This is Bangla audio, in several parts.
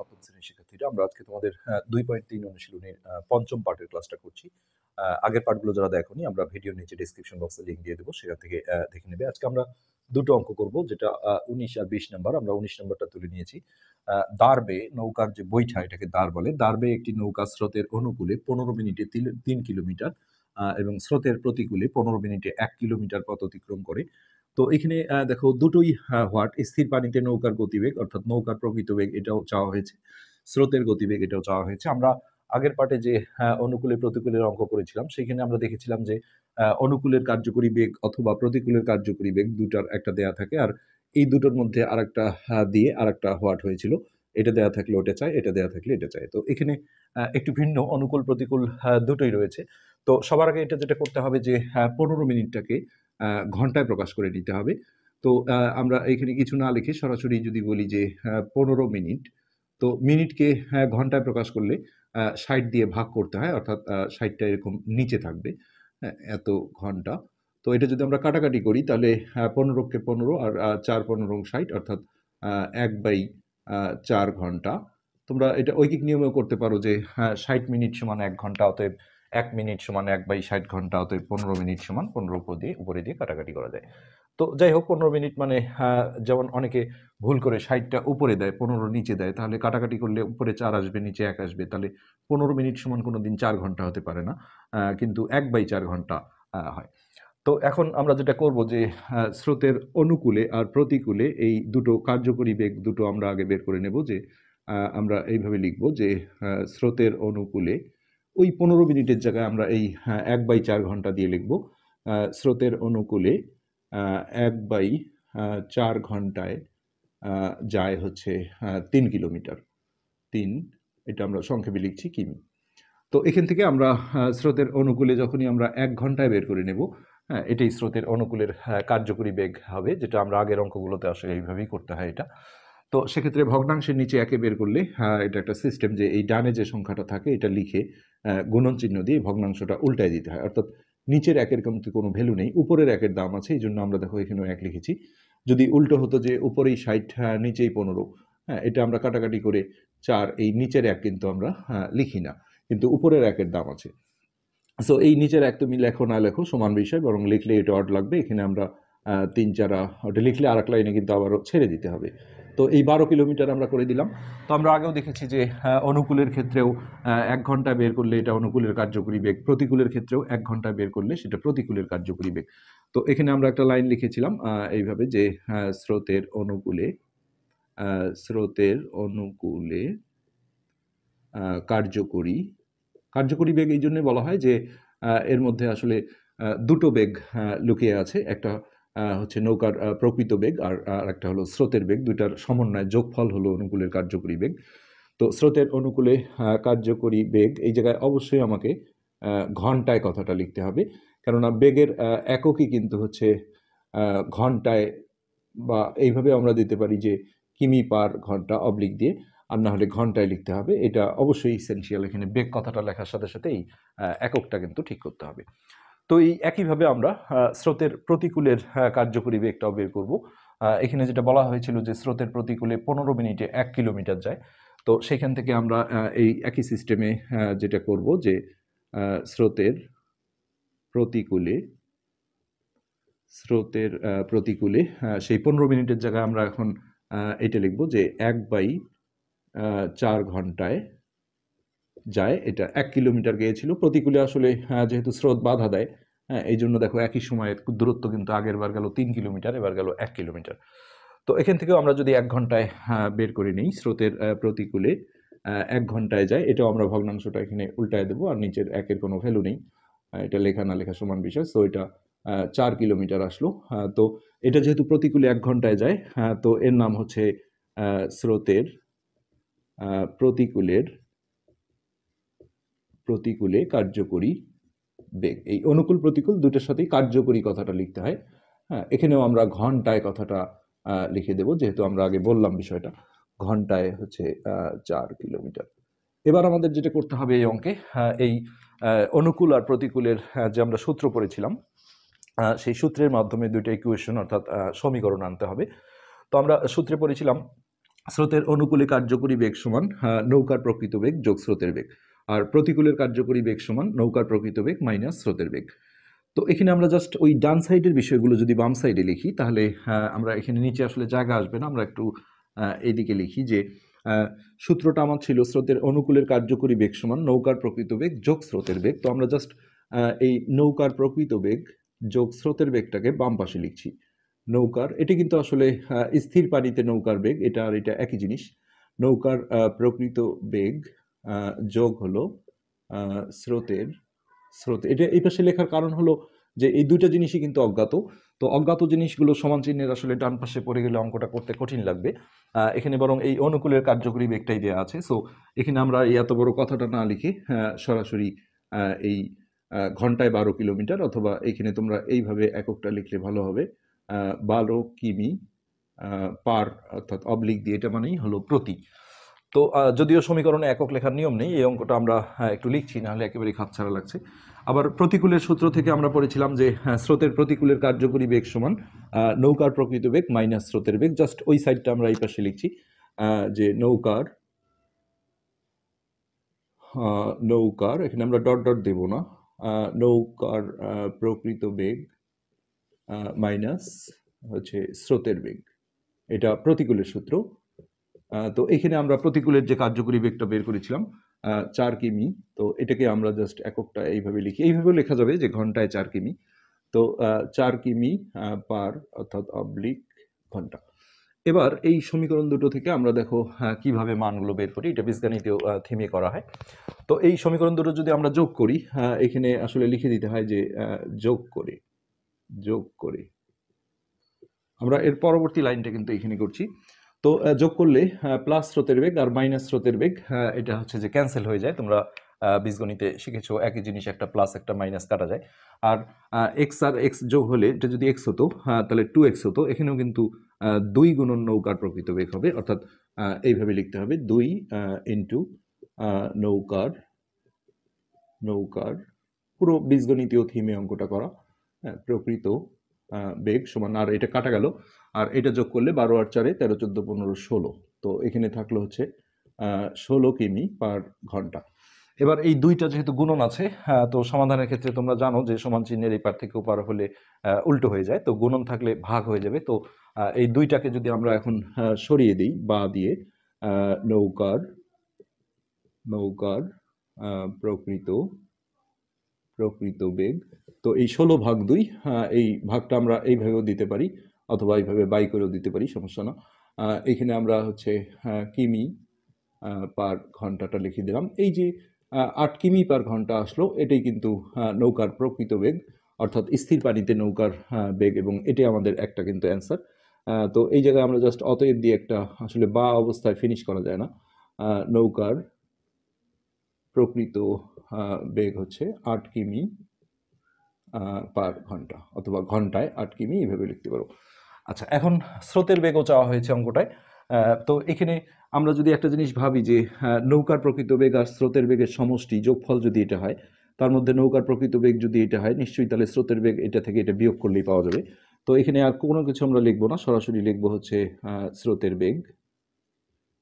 সপ্তম শ্রেণীর শিক্ষার্থীরা। আমরা আজকে তোমাদের ২.৩ অনুশীলনীর পঞ্চম পার্টের ক্লাসটা করছি। আগের পার্টগুলো যারা দেখোনি আমরা ভিডিওর নিচে ডেসক্রিপশন বক্সে লিংক দিয়ে দেবো, সেখান থেকে দেখে নেবে। আজকে আমরা দুটো অঙ্ক করব, যেটা ১৯ আর ২০ নাম্বার। আমরা ১৯ নাম্বারটা তুলে নিয়েছি। দাঁড়বে নৌকার যে বৈঠা, এটাকে দাঁড় বলে। দাঁড়বে একটি নৌকা স্রোতের অনুকূলে ১৫ মিনিটে ৩ কিলোমিটার এবং স্রোতের প্রতিকূলে ১৫ মিনিটে ১ কিলোমিটার পথ অতিক্রম করে। তো এখানে দেখো দুটোই হোয়াট, স্থির পানিতে নৌকার গতিবেগ অর্থাৎ নৌকার প্রকৃত বেগ এটাও চাওয়া হয়েছে, স্রোতের গতিবেগ এটাও চাওয়া হয়েছে। আমরা আগের পার্টে যে অনুকূলে প্রতিকূলের অঙ্ক করেছিলাম, সেখানে আমরা দেখেছিলাম যে অনুকূলের কার্যকরী বেগ অথবা প্রতিকূলের কার্যকরী বেগ দুটার একটা দেয়া থাকে, আর এই দুটোর মধ্যে আরেকটা দিয়ে আরেকটা হোয়াট হয়েছিল। এটা দেয়া থাকলে ওটা চাই, এটা দেয়া থাকলে এটা চাই। তো এখানে একটু ভিন্ন, অনুকূল প্রতিকূল দুটোই রয়েছে। তো সবার আগে এটা যেটা করতে হবে যে ১৫ মিনিটটাকে ঘন্টায় প্রকাশ করে নিতে হবে। তো আমরা এখানে কিছু না লিখে সরাসরি যদি বলি যে ১৫ মিনিট, তো মিনিটকে ঘন্টায় প্রকাশ করলে ৬০ দিয়ে ভাগ করতে হয়, অর্থাৎ ৬০টা এরকম নিচে থাকবে, হ্যাঁ, এত ঘন্টা। তো এটা যদি আমরা কাটাকাটি করি তাহলে ১৫কে ১৫ আর ৪-১৫ ৬০, অর্থাৎ ১/৪ ঘন্টা। তোমরা এটা ঐকিক নিয়মেও করতে পারো যে ৬০ মিনিট সমান ১ ঘন্টা, অতএব ১ মিনিট সমান ১/৬০ ঘন্টা, অতএব ১৫ মিনিট সমান ১৫ উপরে দিয়ে কাটাকাটি করা যায়। তো যাই হোক, ১৫ মিনিট মানে যেমন অনেকে ভুল করে ৬০টা উপরে দেয়, ১৫ নিচে দেয়, তাহলে কাটাকাটি করলে উপরে ৪ আসবে, নিচে ১ আসবে, তাহলে ১৫ মিনিট সমান কোনোদিন ৪ ঘন্টা হতে পারে না, কিন্তু ১/৪ ঘন্টা হয়। তো এখন আমরা যেটা করব যে স্রোতের অনুকূলে আর প্রতিকূলে এই দুটো কার্যকরী বেগ দুটো আমরা আগে বের করে নেব। যে আমরা এইভাবে লিখব যে স্রোতের অনুকূলে ওই ১৫ মিনিটের জায়গায় আমরা এই ১/৪ ঘন্টা দিয়ে লিখব। স্রোতের অনুকূলে ১/৪ ঘন্টায় যায় হচ্ছে ৩ কিলোমিটার। ৩, এটা আমরা সংক্ষেপে লিখছি কিমি। তো এখান থেকে আমরা স্রোতের অনুকূলে যখনই আমরা ১ ঘন্টায় বের করে নেব, হ্যাঁ, এটাই স্রোতের অনুকূলের কার্যকরী বেগ হবে, যেটা আমরা আগের অঙ্কগুলোতে আসলে এইভাবেই করতে হয় এটা। তো সেক্ষেত্রে ভগ্নাংশের নিচে একে বের করলে এটা একটা সিস্টেম যে এই ডানে যে সংখ্যাটা থাকে এটা লিখে গুণন চিহ্ন দিয়ে ভগ্নাংশটা উল্টায় দিতে হয়, অর্থাৎ নিচের একের কিন্তু কোনো ভ্যালু নেই, উপরের একের দাম আছে, এই জন্য আমরা দেখো এখানেও ১ লিখেছি। যদি উল্টো হতো যে উপরেই ৬০ নিচেই ১৫, হ্যাঁ, এটা আমরা কাটাকাটি করে ৪, এই নিচের ১ কিন্তু আমরা লিখি না, কিন্তু উপরের একের দাম আছে। সো এই নিচের ১ তুমি লেখো না লেখো সমান বিষয়, বরং লিখলে এটা অড লাগবে। এখানে আমরা ৩-৪ ওটা লিখলে আরেক লাইনে কিন্তু আবারও ছেড়ে দিতে হবে। তো এই ১২ কিলোমিটার আমরা করে দিলাম। তো আমরা আগেও দেখেছি যে অনুকূলের ক্ষেত্রেও ১ ঘন্টায় বের করলে এটা অনুকূলের কার্যকরী বেগ, প্রতিকূলের ক্ষেত্রেও ১ ঘন্টায় বের করলে সেটা প্রতিকূলের কার্যকরী বেগ। তো এখানে আমরা একটা লাইন লিখেছিলাম এইভাবে যে স্রোতের অনুকূলে কার্যকরী বেগ এই জন্য বলা হয় যে এর মধ্যে আসলে দুটো বেগ লুকিয়ে আছে। একটা হচ্ছে নৌকার প্রকৃত বেগ, আর একটা হলো স্রোতের বেগ। দুইটার সমন্বয় যোগফল হলো অনুকূলের কার্যকরী বেগ। তো স্রোতের অনুকূলে কার্যকরী বেগ, এই জায়গায় অবশ্যই আমাকে ঘন্টায় কথাটা লিখতে হবে, কেননা বেগের এককই কিন্তু হচ্ছে ঘন্টায়, বা এইভাবে আমরা দিতে পারি যে কিমি পার ঘন্টা অবলিক দিয়ে, আর না হলে ঘন্টায় লিখতে হবে। এটা অবশ্যই এসেনশিয়াল, এখানে বেগ কথাটা লেখার সাথে সাথে এই এককটা কিন্তু ঠিক করতে হবে। তো এই একইভাবে আমরা স্রোতের প্রতিকূলের কার্যকরী বেগটাও বের করব। এখানে যেটা বলা হয়েছিল যে স্রোতের প্রতিকূলে ১৫ মিনিটে ১ কিলোমিটার যায়। তো সেখান থেকে আমরা এই একই সিস্টেমে যেটা করব যে স্রোতের প্রতিকূলে সেই ১৫ মিনিটের জায়গায় আমরা এখন এটা লিখব যে ১/৪ ঘন্টায় যায়, এটা ১ কিলোমিটার গিয়েছিল। প্রতিকূলে আসলে যেহেতু স্রোত বাধা দেয়, হ্যাঁ, এই জন্য দেখো একই সময়ে দূরত্ব কিন্তু আগের বার গেল ৩ কিলোমিটার, এবার গেল ১ কিলোমিটার। তো এখান থেকেও আমরা যদি ১ ঘন্টায় বের করে নিই, স্রোতের প্রতিকূলে ১ ঘন্টায় যায়, এটাও আমরা ভগ্নাংশটা এখানে উল্টায় দেবো, আর নিচের একের কোনো ভ্যালু নেই, এটা লেখা না লেখা সমান বিষয়। সো এটা ৪ কিলোমিটার আসলো। তো এটা যেহেতু প্রতিকূলে ১ ঘন্টায় যায়, তো এর নাম হচ্ছে স্রোতের প্রতিকূলে কার্যকরী বেগ। এই অনুকূল প্রতিকূল দুটোর সাথেই কার্যকরী কথাটা লিখতে হয়। হ্যাঁ, এখানেও আমরা ঘন্টায় কথাটা লিখে দেব, যেহেতু আমরা আগে বললাম বিষয়টা, ঘন্টায় হচ্ছে ৪ কিলোমিটার। এবার আমাদের যেটা করতে হবে এই অঙ্কে, এই অনুকূল আর প্রতিকূলের যে আমরা সূত্র পড়েছিলাম, সেই সূত্রের মাধ্যমে দুইটা ইকুয়েশন অর্থাৎ সমীকরণ আনতে হবে। তো আমরা সূত্রে পড়েছিলাম স্রোতের অনুকূলে কার্যকরী বেগ সমান নৌকার প্রকৃত বেগ যোগ স্রোতের বেগ, আর প্রতিকূলের কার্যকরী বেগ সমান নৌকার প্রকৃত বেগ মাইনাস স্রোতের বেগ। তো এখানে আমরা জাস্ট ওই ডান সাইডের বিষয়গুলো যদি বাম সাইডে লিখি, তাহলে আমরা এখানে নিচে আসলে জায়গা আসবে না, আমরা একটু এইদিকে লিখি যে সূত্রটা আমার ছিল স্রোতের অনুকূলের কার্যকরী বেগ সমান নৌকার প্রকৃত বেগ যোগ স্রোতের বেগ। তো আমরা জাস্ট এই নৌকার প্রকৃত বেগ যোগ স্রোতের বেগটাকে বাম পাশে লিখছি। নৌকার, এটি কিন্তু আসলে স্থির পানিতে নৌকার বেগ, এটা আর এটা একই জিনিস। নৌকার প্রকৃত বেগ যোগ হলো স্রোতের স্রোত। এটা এই পাশে লেখার কারণ হলো যে এই দুইটা জিনিসই কিন্তু অজ্ঞাত। তো অজ্ঞাত জিনিসগুলো সমান চিহ্নের আসলে ডান পাশে পড়ে গেলে অঙ্কটা করতে কঠিন লাগবে। এখানে বরং এই অনুকূলের কার্যকরী বেগটাই দেওয়া আছে। সো এখানে আমরা এই এত বড় কথাটা না লিখে সরাসরি এই ঘন্টায় 12 কিলোমিটার, অথবা এখানে তোমরা এইভাবে এককটা লিখলে ভালো হবে, 12 কিমি পার, অর্থাৎ অবলিক দিয়ে, এটা মানেই হলো প্রতি। তো যদিও সমীকরণে একক লেখার নিয়ম নেই, এই অঙ্কটা আমরা একটু লিখছি, নাহলে একেবারেই খাপছাড়া লাগছে। আবার প্রতিকূলের সূত্র থেকে আমরা পড়েছিলাম যে স্রোতের প্রতিকূলের কার্যকরী বেগ সমান নৌকার প্রকৃত বেগ মাইনাস স্রোতের বেগ। জাস্ট ওই সাইডটা আমরা এই পাশে লিখছি, যে নৌকার নৌকার, এখানে আমরা ডট ডট দেব না, নৌকার প্রকৃত বেগ মাইনাস হচ্ছে স্রোতের বেগ, এটা প্রতিকূলের সূত্র। তো এখানে আমরা প্রতিকূলের যে কার্যকরী বেগটা বের করেছিলাম 4 কিমি, তো এটাকে আমরা জাস্ট এককটা এইভাবে লিখি, এইভাবেও লেখা যাবে যে ঘন্টায় 4 কিমি। তো 4 কিমি পার, অর্থাৎ অবলিক ঘন্টা। এবার এই সমীকরণ দুটো থেকে আমরা দেখো কিভাবে মানগুলো বের করি, এটা বীজগণিতীয় থিমে করা হয়। তো এই সমীকরণ দুটো যদি আমরা যোগ করি, এখানে আসলে লিখে দিতে হয় যে যোগ করে আমরা এর পরবর্তী লাইনটা কিন্তু এখানে করছি। তো যোগ করলে প্লাস স্রোতের বেগ আর মাইনাস স্রোতের বেগ, এটা হচ্ছে যে ক্যান্সেল হয়ে যায়। তোমরা বীজগণিতে শিখেছো একই জিনিস, একটা প্লাস একটা মাইনাস কাটা যায়। আর এক্স আর এক্স যোগ হলে, এটা যদি এক্স হতো তাহলে 2x হতো। এখানেও কিন্তু 2 গুণন নৌকার প্রকৃত বেগ হবে, অর্থাৎ এইভাবে লিখতে হবে 2 ইন্টু নৌকার নৌকার পুরো বীজগণিতীয় থিমে অঙ্কটা করা, প্রকৃত বেগ সমান, আর এটা কাটা গেল, আর এটা যোগ করলে 12 আর 4 13 14 15 16। তো এখানে থাকলো হচ্ছে 16 কিমি পার ঘন্টা। এবার এই দুইটা যেহেতু গুণন আছে, তো সমাধানের ক্ষেত্রে তোমরা জানো যে সমান চিহ্নের এই পার থেকে ওপার হলে উল্টো হয়ে যায়, তো গুণন থাকলে ভাগ হয়ে যাবে। তো এই দুইটাকে যদি আমরা এখন সরিয়ে দিই বা দিয়ে, নৌকার নৌকার প্রকৃত প্রকৃত বেগ, তো এই 16/2, এই ভাগটা আমরা এইভাবেও দিতে পারি, অথবা এইভাবে বাই করেও দিতে পারি, সমস্যা না। এখানে আমরা হচ্ছে কিমি পার ঘন্টাটা লিখে দিলাম। এই যে 8 কিমি পার ঘন্টা আসলো, এটাই কিন্তু নৌকার প্রকৃত বেগ, অর্থাৎ স্থির পানিতে নৌকার বেগ, এবং এটাই আমাদের একটা কিন্তু অ্যান্সার। তো এই জায়গায় আমরা জাস্ট অতএব দিয়ে একটা, আসলে বা অবস্থায় ফিনিশ করা যায় না, নৌকার প্রকৃত বেগ হচ্ছে 8 কিমি পার ঘন্টা, অথবা ঘন্টায় 8 কিমি, এইভাবে লিখতে পারো। আচ্ছা, এখন স্রোতের বেগও চাওয়া হয়েছে অঙ্কটায়। তো এখানে আমরা যদি একটা জিনিস ভাবি যে নৌকার প্রকৃত বেগ আর স্রোতের বেগের সমষ্টি যোগফল যদি এটা হয়, তার মধ্যে নৌকার প্রকৃত বেগ যদি এটা হয়, নিশ্চয়ই তাহলে স্রোতের বেগ এটা থেকে এটা বিয়োগ করলেই পাওয়া যাবে। তো এখানে আর কোনো কিছু আমরা লিখবো না, সরাসরি লিখবো হচ্ছে স্রোতের বেগ।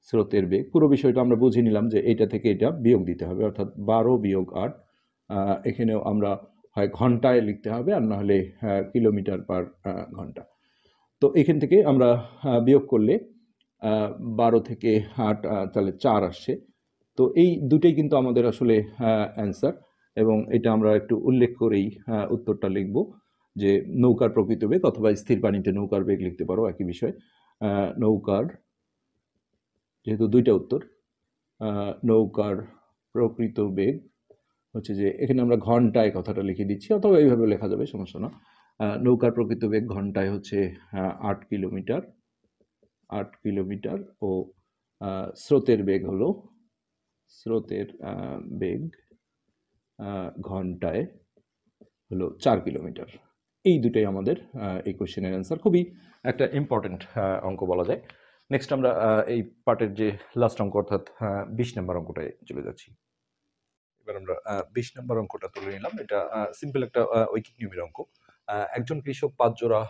স্রোতের বেগ পুরো বিষয়টা আমরা বুঝে নিলাম যে এটা থেকে এটা বিয়োগ দিতে হবে, অর্থাৎ 12 বিয়োগ 8। এখানেও আমরা হয় ঘন্টায় লিখতে হবে, আর না হলে কিলোমিটার পার ঘন্টা। তো এখান থেকে আমরা বিয়োগ করলে 12 থেকে 8 তাহলে 4 আসছে। তো এই দুটোই কিন্তু আমাদের আসলে অ্যান্সার, এবং এটা আমরা একটু উল্লেখ করেই উত্তরটা লিখব, যে নৌকার প্রকৃত বেগ, অথবা স্থির পানিতে নৌকার বেগ লিখতে পারো, একই বিষয়। নৌকার, যেহেতু দুইটা উত্তর, নৌকার প্রকৃত বেগ হচ্ছে যে, এখানে আমরা ঘন্টায় কথাটা লিখে দিচ্ছি, অথবা এইভাবে লেখা যাবে, সমস্যা না। নৌকার প্রকৃত বেগ ঘন্টায় হচ্ছে 8 কিলোমিটার, 8 কিলোমিটার, ও স্রোতের বেগ হলো, স্রোতের বেগ ঘন্টায় হলো 4 কিলোমিটার। এই দুটাই আমাদের এই কোশ্চেনের অ্যান্সার। খুবই একটা ইম্পর্টেন্ট অঙ্ক বলা যায়। নেক্সট আমরা এই পার্টের যে লাস্ট অঙ্ক, অর্থাৎ 20 নম্বর অঙ্কটায় চলে যাচ্ছি। এবার আমরা 20 নম্বর অঙ্কটা তুলে নিলাম। এটা সিম্পল একটা ঐকিক নিয়মের অঙ্ক। একজন কৃষক 5 জোড়া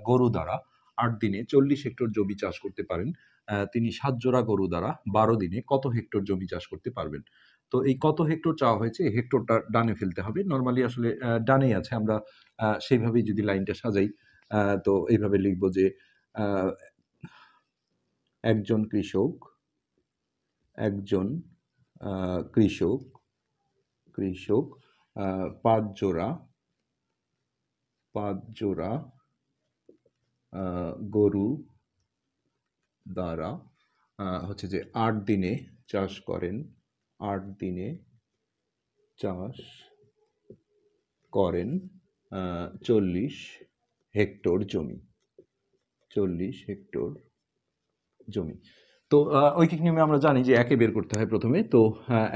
গরু দ্বারা 8 দিনে 40 হেক্টর জমি চাষ করতে পারেন। তিনি ৭ জোড়া গরু দ্বারা ১২ দিনে কত হেক্টর জমি চাষ করতে পারবেন? তো এই কত হেক্টর চাওয়া হয়েছে, এই হেক্টরটা ডানে ফেলতে হবে। নরমালি আসলে ডানেই আছে। আমরা সেইভাবেই যদি লাইনটা সাজাই, তো এইভাবে লিখব যে আ একজন কৃষক একজন আ কৃষক কৃষক ৫ জোড়া ৫ জোড়া আ গরু দ্বারা হচ্ছে যে ৮ দিনে চাষ করেন। ৮ দিনে চাষ করেন আ ৪০ হেক্টর জমি। ৪০ হেক্টর জমি। তো ঐকিক নিয়মে আমরা জানি যে একে বের করতে হয় প্রথমে। তো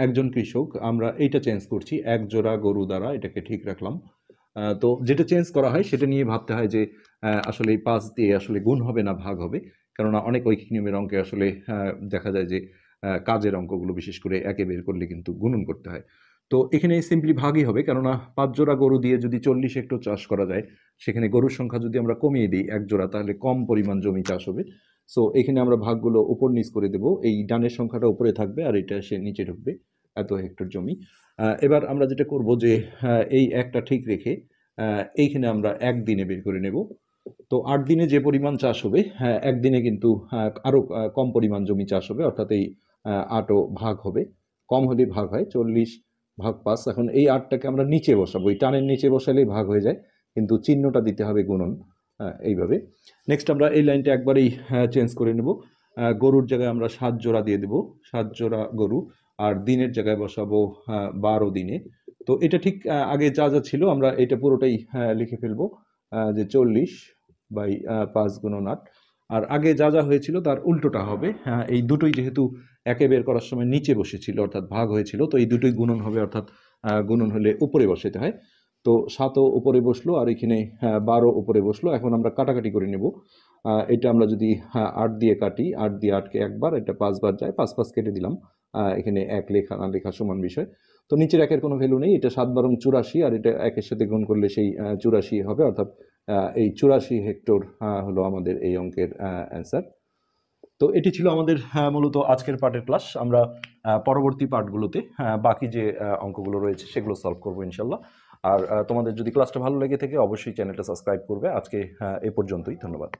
একজন কৃষক, আমরা এইটা চেঞ্জ করছি। ১ জোড়া গরু দ্বারা এটাকে ঠিক রাখলাম। তো যেটা চেঞ্জ করা হয় সেটা নিয়ে ভাবতে হয় যে আসলে এই ৫ দিয়ে আসলে গুণ হবে না ভাগ হবে। কেননা অনেক ঐকিক নিয়মের অঙ্কে আসলে দেখা যায় যে কাজের অঙ্কগুলো বিশেষ করে একে বের করলে কিন্তু গুণন করতে হয়। তো এখানে সিম্পলি ভাগই হবে, কেননা ৫ জোড়া গরু দিয়ে যদি ৪০ হেক্টর চাষ করা যায়, সেখানে গরুর সংখ্যা যদি আমরা কমিয়ে দিই ১ জোড়া, তাহলে কম পরিমাণ জমি চাষ হবে। সো এখানে আমরা ভাগগুলো উপর নিচ করে দেব। এই ডানের সংখ্যাটা উপরে থাকবে আর এটা এসে নিচে ঢুকবে। এত হেক্টর জমি। এবার আমরা যেটা করব যে এই একটা ঠিক রেখে এইখানে আমরা ১ দিনে বের করে নেব। তো ৮ দিনে যে পরিমাণ চাষ হবে, ১ দিনে কিন্তু আরো কম পরিমাণ জমি চাষ হবে। অর্থাৎ এই ৮ ও ভাগ হবে। কম হলেই ভাগ হয়। ৪০ ভাগ ৫। এখন এই ৮ টাকে আমরা নিচে বসাবো। এই টানের নিচে বসালেই ভাগ হয়ে যায়। কিন্তু চিহ্নটা দিতে হবে গুণন। এইভাবে। নেক্সট আমরা এই লাইনটা একবারেই চেঞ্জ করে নেব। গরুর জায়গায় আমরা ৭ জোড়া দিয়ে দেব। ৭ জোড়া গরু। আর দিনের জায়গায় বসাবো ১২ দিনে। তো এটা ঠিক আগে যা যা ছিল আমরা এটা পুরোটাই লিখে ফেলবো। যে ৪০/৫ গুণন ৮। আর আগে যা যা হয়েছিল তার উল্টোটা হবে। এই দুটোই যেহেতু একে বের করার সময় নিচে বসেছিল, অর্থাৎ ভাগ হয়েছিল, তো এই দুটোই গুণন হবে, অর্থাৎ গুণন হলে উপরে বসাতে হয়। তো ৭ ও উপরে বসলো আর এখানে ১২ উপরে বসলো। এখন আমরা কাটাকাটি করে নেব। এটা আমরা যদি ৮ দিয়ে কাটি, ৮ দিয়ে ৮ কে একবার, এটা ৫ বার যায়, ৫ ৫ কেটে দিলাম। এখানে ১ লেখা না লেখা সমান বিষয়। তো নিচের একের কোনো ভ্যালু নেই। এটা ৭ বারং ৮৪ আর এটা একের সাথে গুণ করলে সেই ৮৪ হবে। অর্থাৎ এই ৮৪ হেক্টর হলো আমাদের এই অঙ্কের অ্যান্সার। তো এটি ছিল আমাদের মূলত আজকের পার্টের ক্লাস। আমরা পরবর্তী পার্টগুলোতে বাকি যে অঙ্কগুলো রয়েছে সেগুলো সলভ করবো ইনশাল্লাহ। আর তোমাদের যদি ক্লাসটা ভালো লেগে থাকে অবশ্যই চ্যানেলটা সাবস্ক্রাইব করবে। আজকে এ পর্যন্তই। ধন্যবাদ।